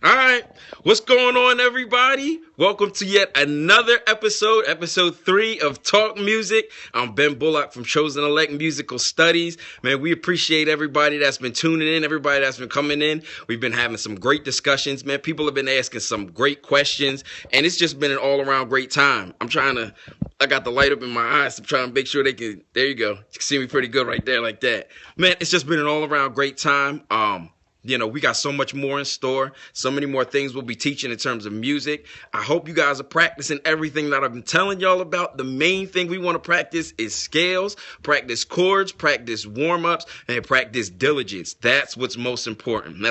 All right, what's going on, everybody? Welcome to yet another episode 3 of Talk Music. I'm Ben Bullock from Chosen Elect Musical Studies. Man, we appreciate everybody that's been tuning in, everybody that's been coming in. We've been having some great discussions, man. People have been asking some great questions, and it's just been an all-around great time. I got the light up in my eyes. I'm trying to make sure they can, there you go. You can see me pretty good right there like that. Man, it's just been an all-around great time. We got so much more in store. So many more things we'll be teaching in terms of music. I hope you guys are practicing everything that I've been telling y'all about. The main thing we want to practice is scales, practice chords, practice warm-ups, and practice diligence. That's what's most important.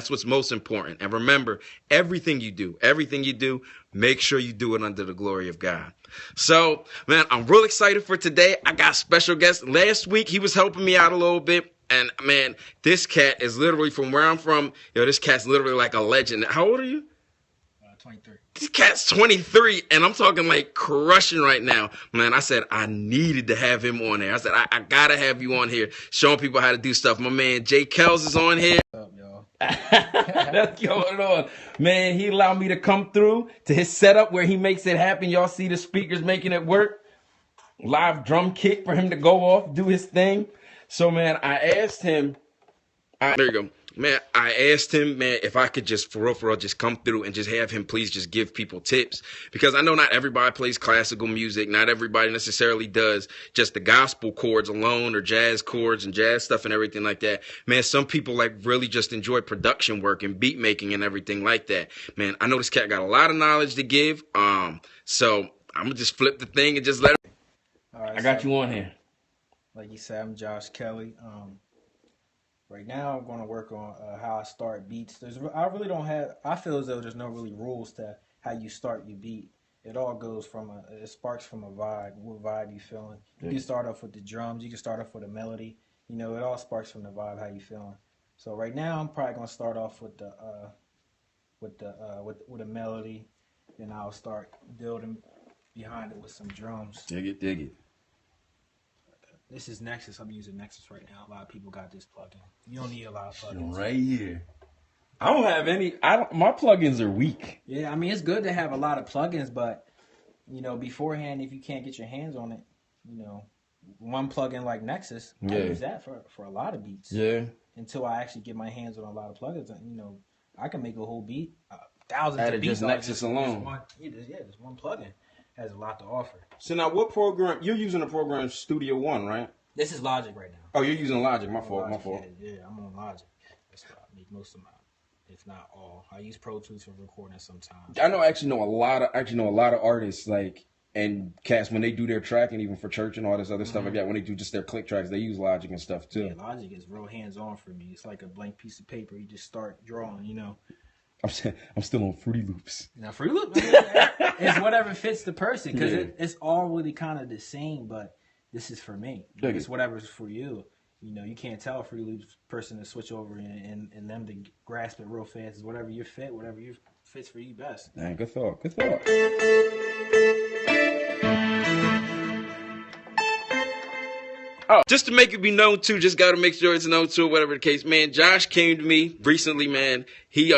And remember, everything you do, make sure you do it under the glory of God. So, man, I'm real excited for today. I got special guests. Last week, he was helping me out a little bit. And, man, this cat is literally from where I'm from. This cat's literally like a legend. How old are you? 23. This cat's 23, and I'm talking like crushing right now. Man, I said I needed to have him on there. I said, I got to have you on here showing people how to do stuff. My man, JKelz is on here. What's up, y'all? That's going on. Man, he allowed me to come through to his setup where he makes it happen. Y'all see the speakers making it work. Live drum kit for him to go off, do his thing. So, man, I asked him, there you go. Man, I asked him, man, if I could just, for real, just come through and just have him please just give people tips. Because I know not everybody plays classical music. Not everybody necessarily does just the gospel chords alone or jazz chords and jazz stuff and everything like that. Man, some people like really just enjoy production work and beat making and everything like that. Man, I know this cat got a lot of knowledge to give. So I'm going to just flip the thing and just let him. All right, I got you on here. Like you said, I'm Josh Kelly. Right now, I'm going to work on how I start beats. I feel as though there's no really rules to how you start your beat. It all goes it sparks from a vibe. What vibe you feeling? You can start off with the drums. You can start off with a melody. It all sparks from the vibe. How you feeling? So right now, I'm probably going to start off with a melody. Then I'll start building behind it with some drums. Dig it. This is Nexus. I'm using Nexus right now. A lot of people got this plugin. You don't need a lot of plugins. Right here. I don't have any. My plugins are weak. Yeah, I mean, it's good to have a lot of plugins, but, beforehand, if you can't get your hands on it, one plugin like Nexus, I use that for a lot of beats. Yeah. Until I actually get my hands on a lot of plugins. I can make a whole beat, thousands Out of beats. Just Nexus alone. Just one plugin has a lot to offer. So now, what program you're using? The program Studio One, right? This is Logic right now. Oh, you're using Logic. My fault. Yeah, I'm on Logic. That's where I make most of if not all. I use Pro Tools for recording sometimes. I know a lot of artists and cats when they do their tracking, even for church and all this other stuff like that. When they do just their click tracks, they use Logic and stuff too. Yeah, Logic is real hands on for me. It's like a blank piece of paper. You just start drawing. I'm still on Fruity Loops. Now, Fruity Loops, it's whatever fits the person because it's all really kind of the same, but this is for me. It's whatever's for you. You can't tell a Fruity Loops person to switch over and them to grasp it real fast. It's whatever you fit, whatever fits for you best. Man, good thought. Oh, just to make it be known too, just got to make sure it's known too, whatever the case. Man, Josh came to me recently, man. He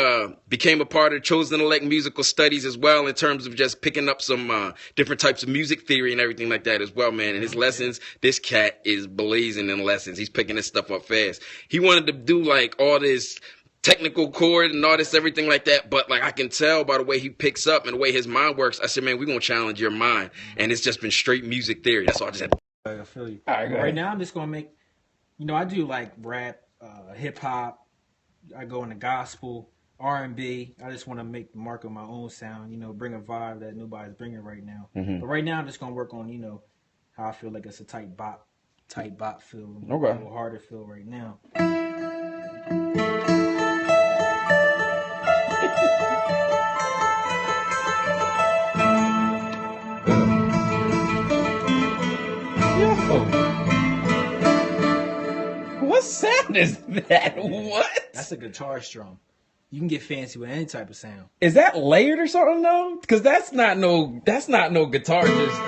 became a part of Chosen Elect Musical Studies as well in terms of just picking up some different types of music theory and everything like that as well, man. And his lessons, this cat is blazing in lessons. He's picking this stuff up fast. He wanted to do like all this technical chord and all this, everything like that. But I can tell by the way he picks up and the way his mind works, I said, man, we're going to challenge your mind. And it's just been straight music theory. That's all I just had to. I feel you. All right now I'm just gonna make, I do like rap, hip hop. I go into gospel, R&B. I just want to make the mark of my own sound. Bring a vibe that nobody's bringing right now. Mm-hmm. But right now I'm just gonna work on how I feel like it's a tight bop feel. Okay. A little harder feel right now. What sound is that? What? That's a guitar strum. You can get fancy with any type of sound. Is that layered or something though? Because that's not no guitar. Just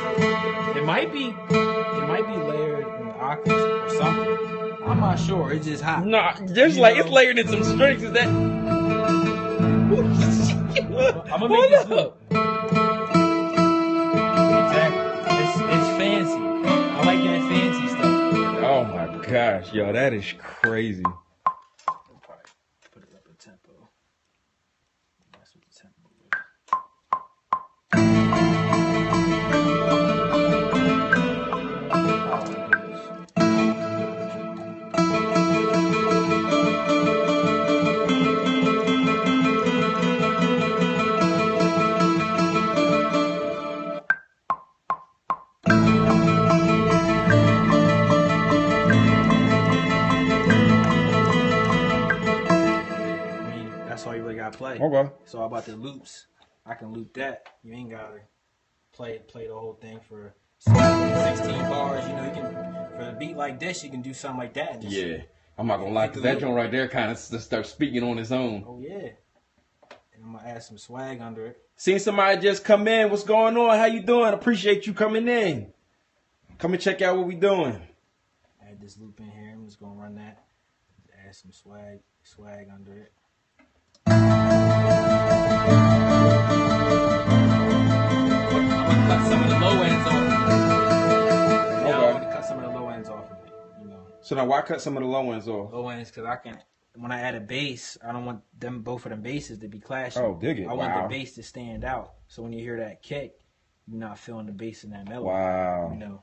It might be layered in octaves or something. I'm not sure. It's just hot. Nah, there's it's layered in some strings. Is that? I'm gonna make this look. Exactly. It's fancy. I like that fancy stuff. Oh my gosh, yo, that is crazy. I'll probably put it up in tempo. That's what the tempo is. That's all you really gotta play. Okay. So how about the loops? I can loop that. You ain't gotta play the whole thing for 16 bars. You know, you can for a beat like this, you can do something like that. And just, Yeah, I'm not gonna lie, cause that joint right there kind of starts speaking on its own. Oh yeah. And I'm gonna add some swag under it. Seen somebody just come in. What's going on? How you doing? Appreciate you coming in. Come and check out what we doing. Add this loop in here. I'm just gonna run that. Add some swag under it. I'm gonna cut some of the low ends off. I'm gonna cut some of the low ends off of it. You know. So now, why cut some of the low ends off? Low ends, cause when I add a bass, I don't want both of them basses to be clashing. Oh, dig it! I want the bass to stand out. So when you hear that kick, you're not feeling the bass in that melody. Wow. You know.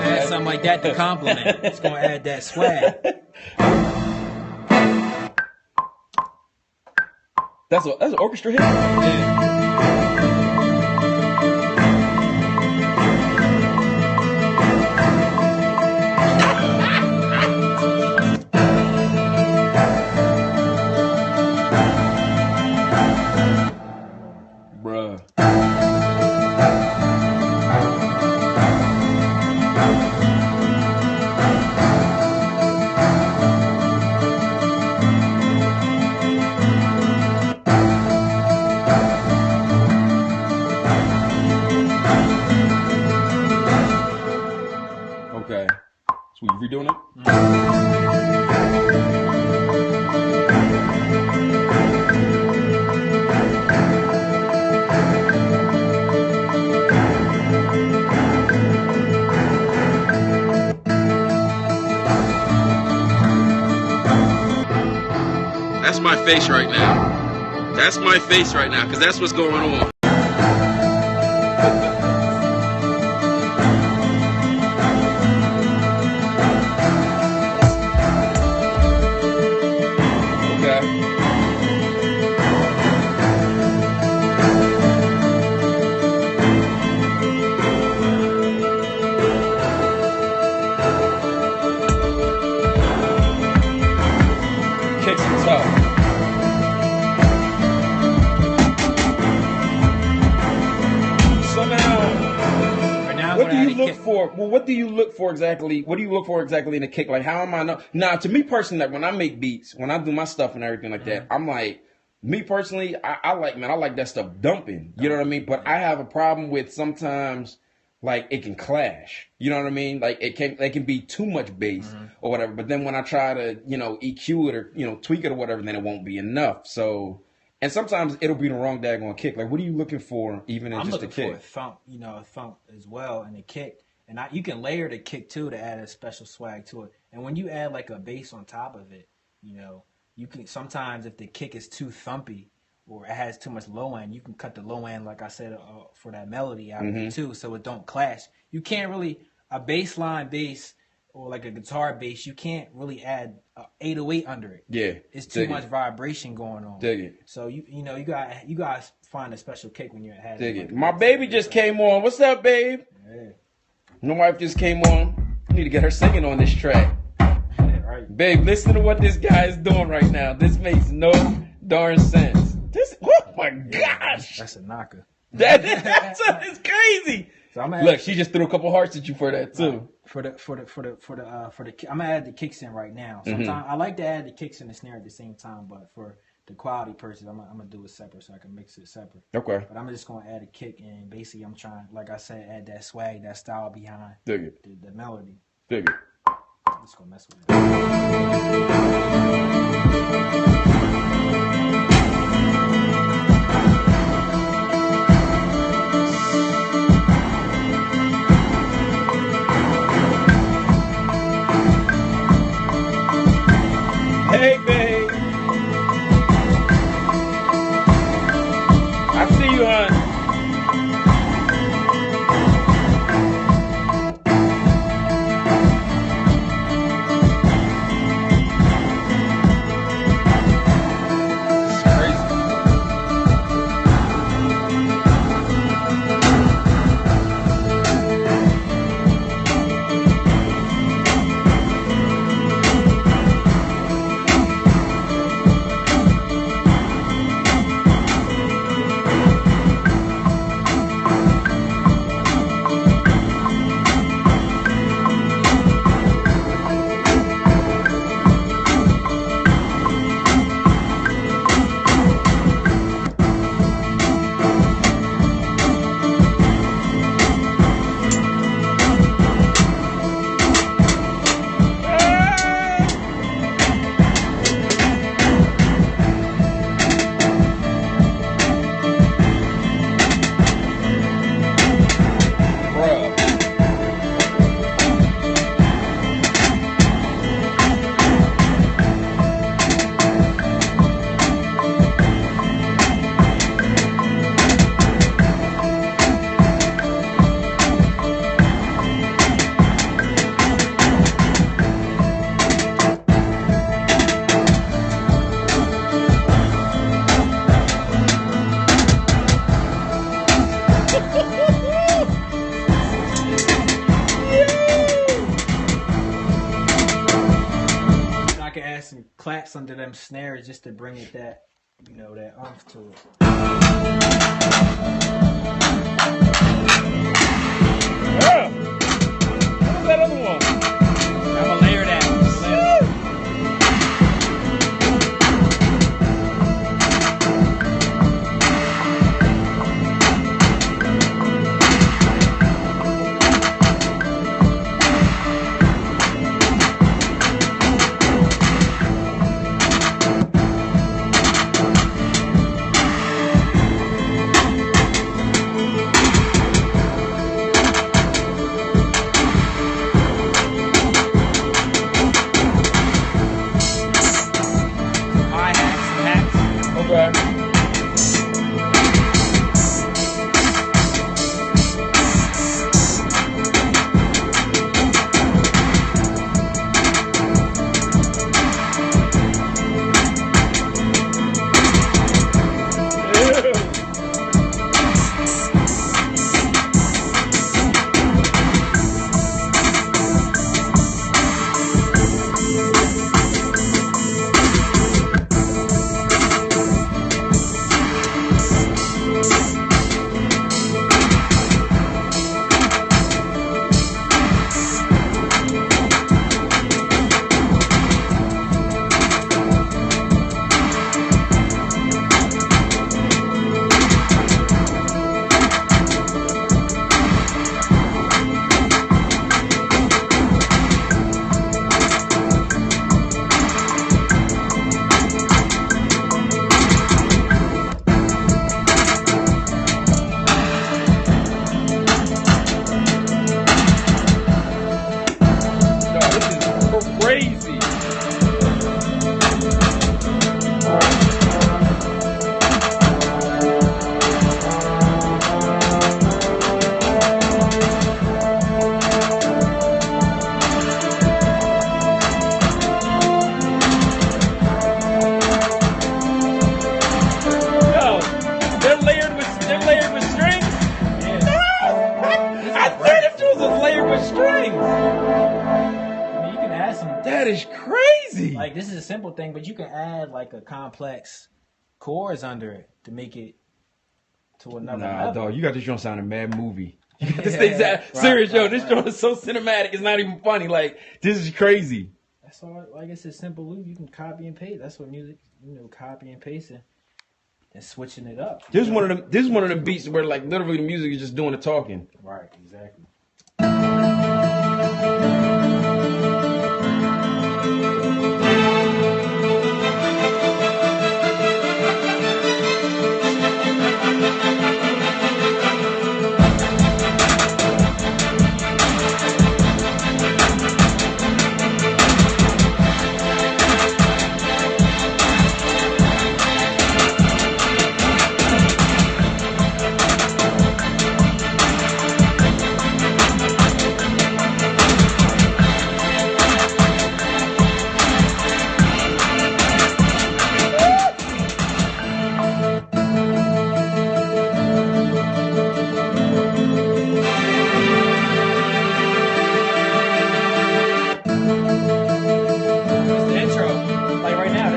Add something like that to compliment. It's gonna add that swag. That's an orchestra hit. Yeah. Bruh. Okay. So we redoing it? That's my face right now. That's my face right now, because that's what's going on. Kicks and tough. So now, what do you look for? Well, what do you look for exactly? What do you look for exactly in a kick? Like, how am I know? Now, to me personally, like when I make beats, when I do my stuff and everything like that, I'm like, me personally, I like that stuff dumping. You know what I mean? But I have a problem with sometimes, like, it can clash. You know what I mean? Like, it can be too much bass or whatever. But then when I try to, EQ it or, tweak it or whatever, then it won't be enough. So, and sometimes it'll be the wrong daggone kick. Like, what are you looking for even in just a kick? I'm looking for a thump as well and a kick. And you can layer the kick, too, to add a special swag to it. And when you add, like, a bass on top of it, you can sometimes, if the kick is too thumpy, or it has too much low end, you can cut the low end, like I said, for that melody out of it too, so it don't clash. You can't really, a bass line bass or like a guitar bass, you can't really add 808 under it. Yeah, it's too much vibration going on. Dig it. So you guys find a special kick when you're at dig it. My baby just came on. What's up, babe? Yeah. My wife just came on. I need to get her singing on this track. Right. Babe, listen to what this guy is doing right now. This makes no darn sense. Oh my gosh, that's a knocker. That's crazy. So look, she just threw a couple hearts at you for that too. I'm gonna add the kicks in right now. Sometimes I like to add the kicks and the snare at the same time, but for the quality purchase, I'm gonna do it separate so I can mix it separate. Okay. But I'm just gonna add a kick and basically I'm trying, like I said, add that swag, that style behind Dig it. the melody. Dig it. I'm just gonna mess with it. Hey, babe. I see you, hon. It's crazy. Bruh. I can add some claps under them snares just to bring it that, that oomph to it. Yeah. What's that other one? I'm gonna layer that. Hi-hats, Okay. Crazy. Yo, they're layered with strings. I thought it was layered with strings. I mean, you can add some. That is crazy. Like, this is a simple thing, but you can add like a complex chords under it to make it to another Nah, level. dog, you got this joint sounding mad movie. You got this Yeah, thing sound right, serious, yo. right, This right. joint is so cinematic. It's not even funny. Like, this is crazy. That's all. Like it's a simple loop. You can copy and paste. That's what music, copy and pasting and switching it up. This is one of them beats where like literally the music is just doing the talking. Right. Exactly.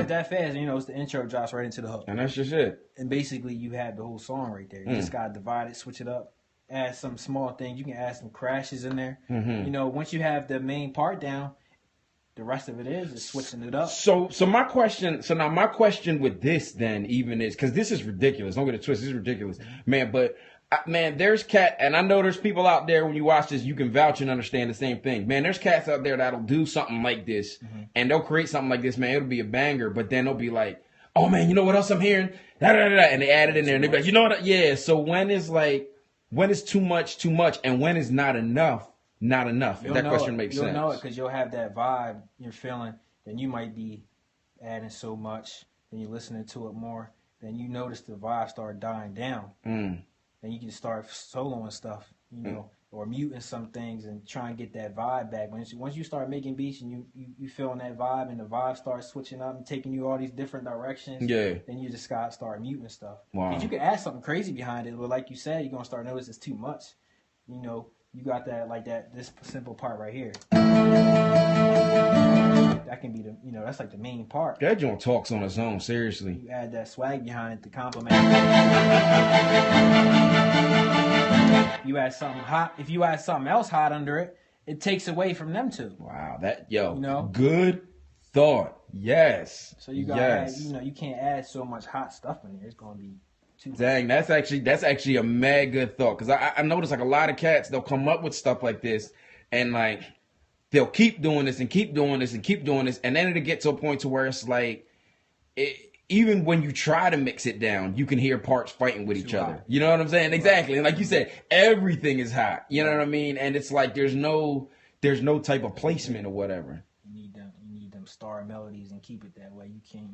That fast, it's the intro drops right into the hook. And that's just it. And basically you have the whole song right there. You just gotta divide it, switch it up, add some small things. You can add some crashes in there. Once you have the main part down, the rest of it is switching it up. So my question with this then even is, because this is ridiculous. Don't get it twisted, this is ridiculous. Man, but there's and I know there's people out there when you watch this, you can vouch and understand the same thing. Man, there's cats out there that'll do something like this, and they'll create something like this, man, it'll be a banger, but then they'll be like, oh man, you know what else I'm hearing? And they add it in there, and they'll be like, you know what? Yeah, so when is too much, and when is not enough? If that question makes sense. You'll know it because you'll have that vibe you're feeling, then you might be adding so much, then you're listening to it more, then you notice the vibe start dying down. Then you can start soloing stuff, or muting some things and try and get that vibe back. Once you start making beats and you feeling that vibe and the vibe starts switching up and taking you all these different directions, then you just gotta start muting stuff. Wow. Because you can add something crazy behind it, but like you said, you're gonna start noticing it's too much. You got this simple part right here. That can be that's like the main part. That joint talks on its own, seriously. You add that swag behind it to complement. You add something hot. If you add something else hot under it, it takes away from them too. Wow, good thought. Yes. So you gotta add, you can't add so much hot stuff in there. It's gonna be too dang, that's actually a mad good thought. Because I noticed like a lot of cats, they'll come up with stuff like this and like they'll keep doing this and keep doing this and keep doing this, and then it'll get to a point to where it's like, even when you try to mix it down, you can hear parts fighting with each other. You know what I'm saying? Exactly. And like you said, everything is hot. You know what I mean? And it's like there's no type of placement or whatever. You need them star melodies and keep it that way. You can't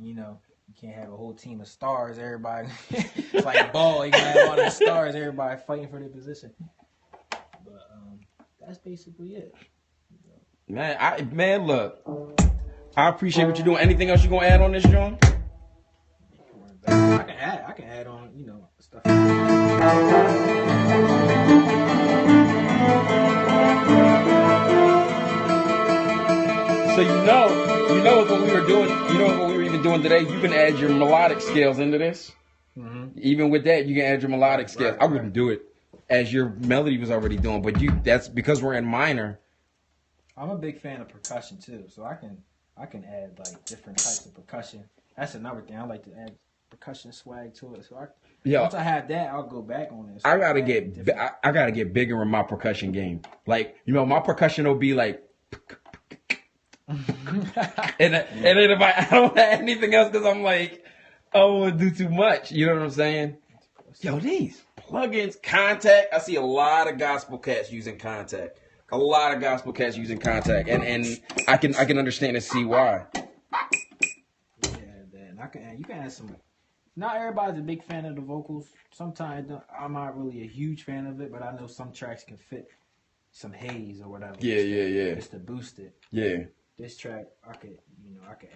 have a whole team of stars. Everybody, it's like a ball. You can have all the stars. Everybody fighting for their position. But that's basically it. Man, look, I appreciate what you're doing. Anything else you gonna add on this, John? I can add on, stuff. So you know what we were doing. You know what we were even doing today. You can add your melodic scales into this. Even with that, you can add your melodic scales. I wouldn't do it as your melody was already doing, but that's because we're in minor. I'm a big fan of percussion too, so I can add like different types of percussion. That's another thing. I like to add percussion swag to it. So once I have that, I'll go back on this. I gotta get bigger in my percussion game. Like my percussion will be like, and then if I don't have anything else because I'm like, I don't want to do too much. You know what I'm saying? Yo, these plugins, Contact. I see a lot of gospel cats using Contact. A lot of gospel cats using Contact, and I can understand and see why. Yeah, man. You can add some. Not everybody's a big fan of the vocals. Sometimes I'm not really a huge fan of it, but I know some tracks can fit some haze or whatever. Yeah. Just to boost it. Yeah. This track, I could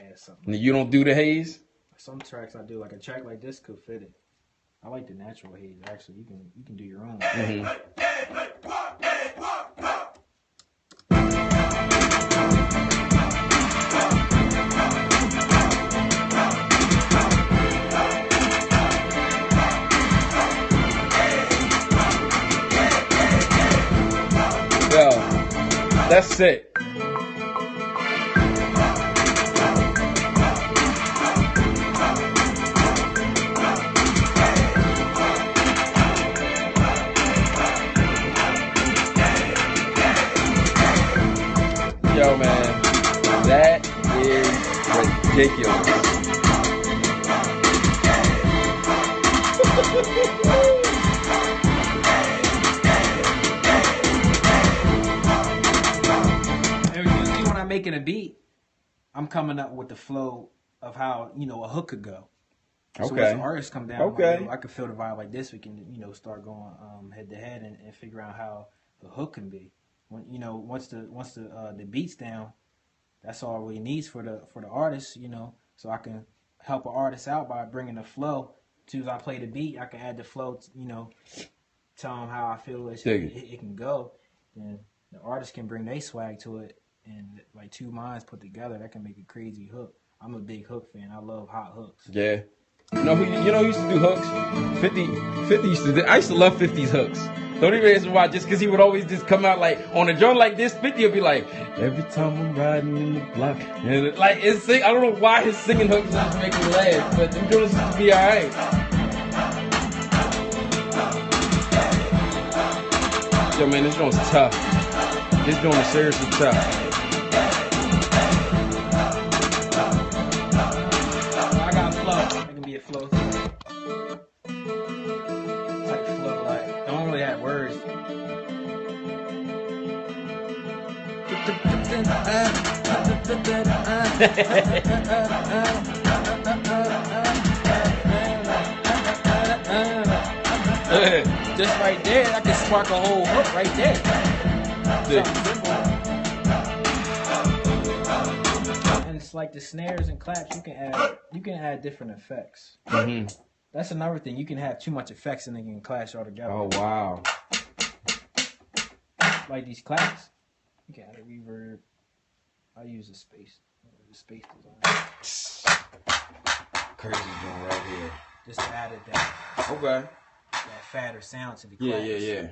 add something. You don't do the haze? Some tracks I do. Like a track like this could fit it. I like the natural haze. Actually, you can do your own. Yo, that's sick. ridiculous. And usually when I'm making a beat, I'm coming up with the flow of how, a hook could go. So Okay. as the artists come down, Okay. like, I could feel the vibe like this. We can, start going head to head and figure out how the hook can be. When once the beat's down, that's all it really needs for the artist. So I can help an artist out by bringing the flow. As soon as I play the beat, I can add the flow. Tell them how I feel it can go. And the artist can bring their swag to it, and like two minds put together, that can make a crazy hook. I'm a big hook fan. I love hot hooks. Yeah. You know who used to do hooks? 50 used to do. I used to love 50's hooks. Don't even ask me why, just because he would always just come out like, on a joint like this, 50 would be like, every time I'm riding in the block. And I don't know why his singing hooks just make me laugh, but them joints used to be alright. Yo, man, this joint's tough. This joint is seriously tough. I got flow. It can be a flow. Type flow, like, I don't really have words. Just right there, I can spark a whole hook right there. And it's like the snares and claps. You can add different effects. Mm-hmm. That's another thing. You can have too much effects and they can clash all together. Oh, wow. Like these claps, you can add a reverb. I use the space design. Crazy joint right here. Just to add that Okay. fatter sound to the claps. Yeah.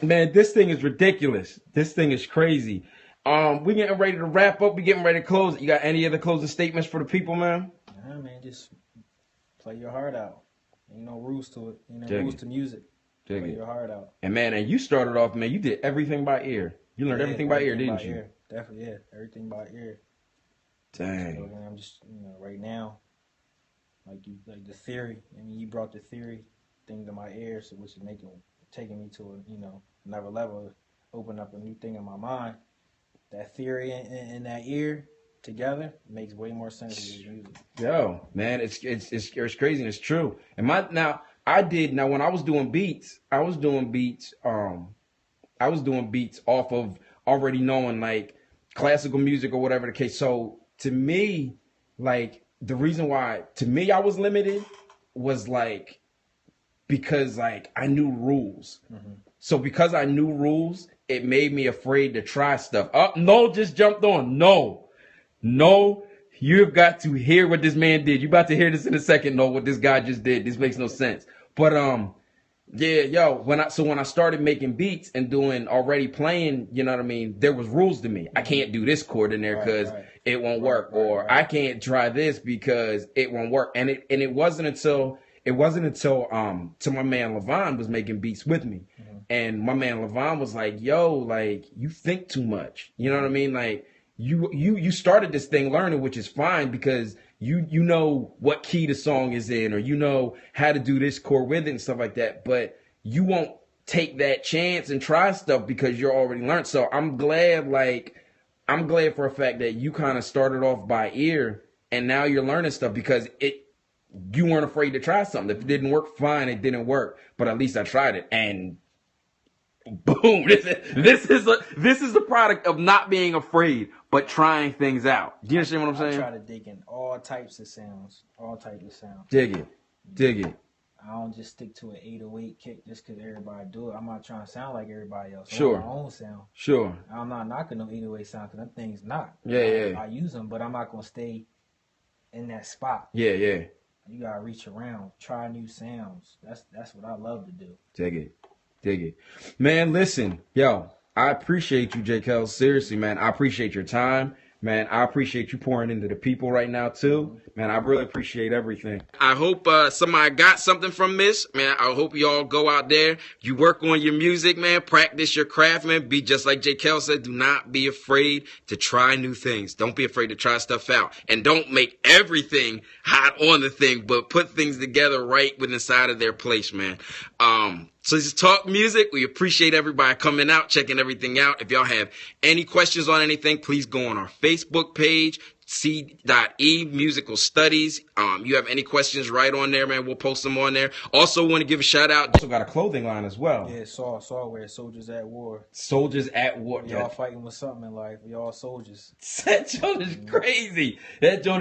Man, this thing is ridiculous. This thing is crazy. We getting ready to wrap up. We getting ready to close. You got any other closing statements for the people, man? Nah, man, just play your heart out. Ain't no rules to it. Ain't no Dig rules it. to music. Dig Play it. your heart out. And man, and you started off, man, you did everything by ear. You learned everything by ear, didn't you? Ear. Definitely, yeah. Everything by ear. Dang. So, man, I'm just, right now, like the theory. I mean, you brought the theory thing to my ears, which is taking me to another level, open up a new thing in my mind. That theory and that ear together makes way more sense than the music. Yo, man, it's crazy and it's true. And when I was doing beats, I was doing beats off of already knowing like classical music or whatever the case. So to me, like the reason why to me I was limited was like because like I knew rules. Mm-hmm. So because I knew rules, it made me afraid to try stuff. No, just jumped on. No, you've got to hear what this man did. You're about to hear this in a second. No, what this guy just did. This makes no sense. But yeah, yo, when I started making beats and already playing, you know what I mean, there was rules to me. I can't do this chord in there because it won't work, or I can't try this because it won't work. And it wasn't until till my man Levon was making beats with me. Mm-hmm. And my man Levon was like, yo, like you think too much. You know what I mean? Like you started this thing learning, which is fine because you know what key the song is in, or you know how to do this chord with it and stuff like that, but you won't take that chance and try stuff because you're already learned. So I'm glad for a fact that you kind of started off by ear and now you're learning stuff because you weren't afraid to try something. If it didn't work, fine, it didn't work, but at least I tried it. And boom, this is the product of not being afraid, but trying things out. Do you understand what I'm saying? I try to dig in all types of sounds. Dig it. I don't just stick to an 808 kick just because everybody do it. I'm not trying to sound like everybody else. Sure. I want my own sound. Sure. I'm not knocking no 808 sound because them things not. Yeah. I use them, but I'm not going to stay in that spot. Yeah. You got to reach around, try new sounds. That's what I love to do. Dig it. Man, listen, yo, I appreciate you, JKelz. Seriously, man, I appreciate your time. Man, I appreciate you pouring into the people right now, too. Man, I really appreciate everything. I hope somebody got something from this. Man, I hope y'all go out there. You work on your music, man. Practice your craft, man. Be just like JKelz said. Do not be afraid to try new things. Don't be afraid to try stuff out. And don't make everything hot on the thing, but put things together right within inside of their place, man. So this is Talk Music. We appreciate everybody coming out, checking everything out. If y'all have any questions on anything, please go on our Facebook page, C.E Musical Studies. You have any questions, right on there, man. We'll post them on there. Also want to give a shout out. Also got a clothing line as well. Yeah, saw where Soldiers at War. Soldiers at War. Y'all fighting with something in life. Y'all soldiers. That joint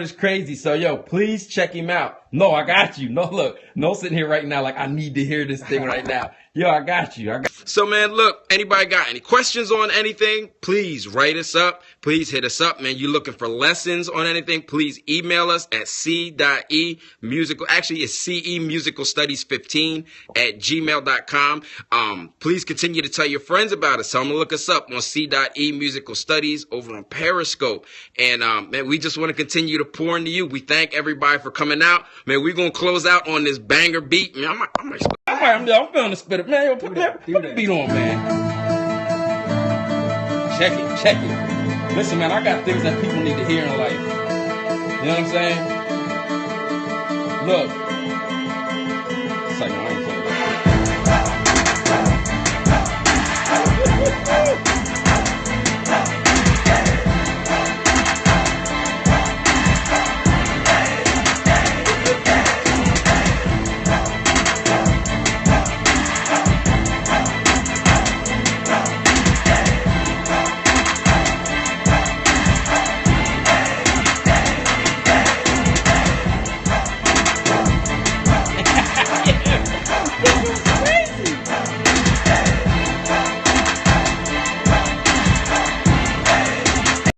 is crazy. So, yo, please check him out. No, I got you. No, look. No sitting here right now like I need to hear this thing right now. Yo, I got you. So, man, look, anybody got any questions on anything, please write us up. Please hit us up, man. You looking for lessons on anything, please email us at C.E Musical. Actually, it's CE Musical Studies 15 at gmail.com. Please continue to tell your friends about us. Tell them to look us up on C.E Musical Studies over on Periscope. And, man, we just want to continue to pour into you. We thank everybody for coming out. Man, we're going to close out on this banger beat. Man, I'm feeling the spit it. Man, yo, put the beat on, man. Check it. Listen, man, I got things that people need to hear in life. You know what I'm saying? Look. It's like,